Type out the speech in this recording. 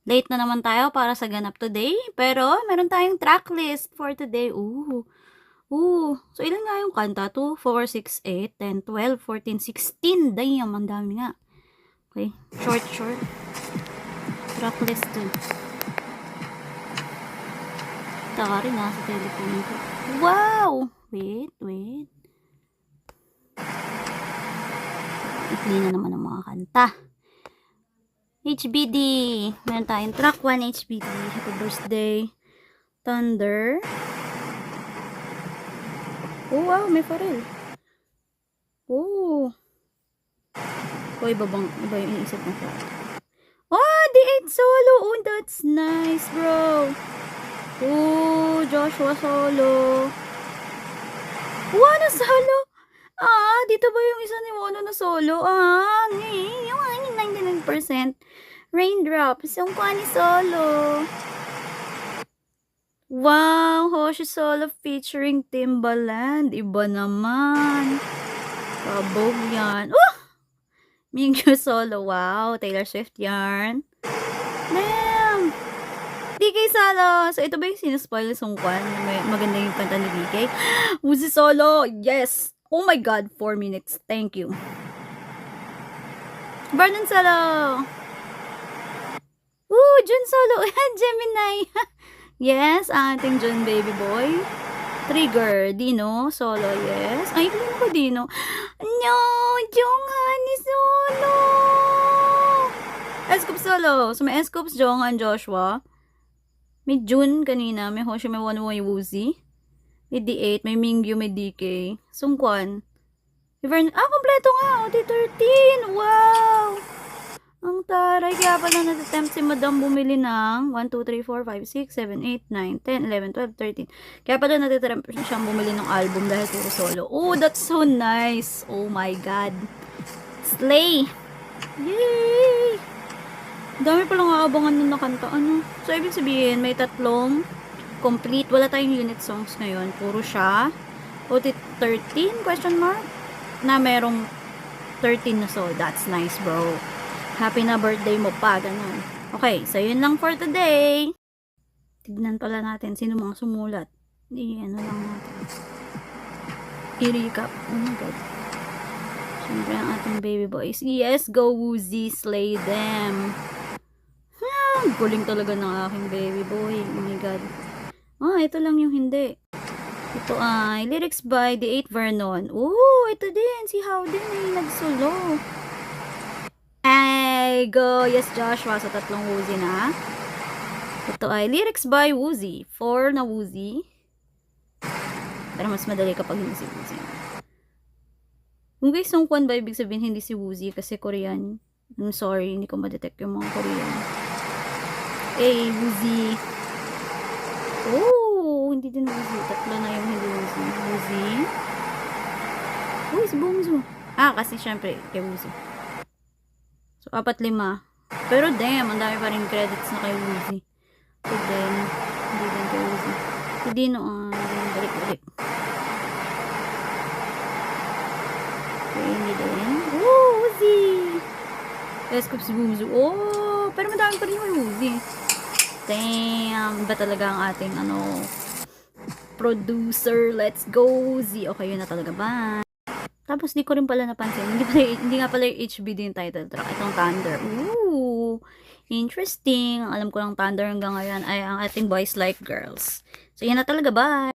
Late na naman tayo para sa ganap today, pero meron tayong track list for today. So ilan nga yung kanta? 2, 4, 6, 8, 10, 12, 14, 16. Damn, ang dami nga. Okay, short. Track list 2. Taka rin sa telephone ko. Wow! Wait. Ikli na naman ang mga kanta. HBD. Meron tayong track 1 HBD. Happy birthday. Thunder. Oh, wow. May Pharrell. Oh. Iba yung iniisip ng track. Oh, D8 solo. Oh, that's nice, bro. Oh, Joshua solo. Wano solo. Dito ba yung isa ni Wano na solo? Yung 99%. Raindrops, yung Kwani solo. Wow, Hoshi solo featuring Timbaland. Iba naman. Kabog yan. Mingyu solo. Wow, Taylor Swift yarn. Damn. DK solo. So, ito ba yung sinuspoil ng Kwan? Maganda yung kanta ni DK. Uzi solo. Yes. Oh my God, 4 minutes. Thank you. Vernon solo. Jun solo. Gemini. Yes, ating Jun baby boy. Trigger. Dino solo. Yes. Ay, hindi ko Dino. No, Jonghani solo. Escoops solo. So, may Escoops, Jonghan, Joshua. May Jun kanina. May Hoshi, may Wano, may Woozy. May D8, may Mingyu, may DK. Sungkwan. Kompleto nga. D13. Wow! Ang taray. Kaya pala natatempt si Madam bumili ng 1, 2, 3, 4, 5, 6, 7, 8, 9, 10, 11, 12, 13. Kaya pala natatempt siyang bumili ng album dahil puro solo. Oh, that's so nice. Oh my God. Slay! Yay! Dami palang aabangan nun na kanta. So, ibig sabihin, may 3 complete. Wala tayong unit songs ngayon. Puro siya. 13? Question mark? Na merong 13 na so. That's nice, bro. Happy na birthday mo pa. Ganun. Okay, so yun lang for today. Tignan pala natin sino mga sumulat. Lang natin. I-recap. Oh my God. Siyempre ang ating baby boys. Yes, go Woozy. Slay them. Guling talaga ng aking baby boy. Oh my God. Ito lang yung hindi. Ito ay lyrics by The 8 Vernon. Ito din. Si Howdy may nagsolo. Ay, go. Yes, Joshua. So, 3 Woozy na. Ito ay lyrics by Woozy. 4 na Woozy. Pero mas madali kapag hindi si Woozy. Kung guys, sungkwan ba ibig sabihin hindi si Woozy kasi Korean. I'm sorry, hindi ko ma-detect yung mga Korean. Woozy. Hindi din Woozy. 3 na yung hindi Woozy. Woozy. Si Bongzo. Kasi syempre, kay Woozy. So, 4, 5. Pero damn, ang dami pa rin credits na kay Woozy. So then, hindi din kay Woozy. Si Dino, balik. Okay, hindi din. Woozy! Escoops si Bongzo. Pero madami pa rin kay Woozy. Damn, iba talaga ang ating producer. Let's go Woozy. Okay, yun na talaga ba? Tapos di ko rin pala napansin. Hindi nga pala yung HBD yung title track. Itong Thunder. Interesting. Alam ko lang Thunder hanggang ngayon ay ang ating Boys Like Girls. So, yun na talaga ba?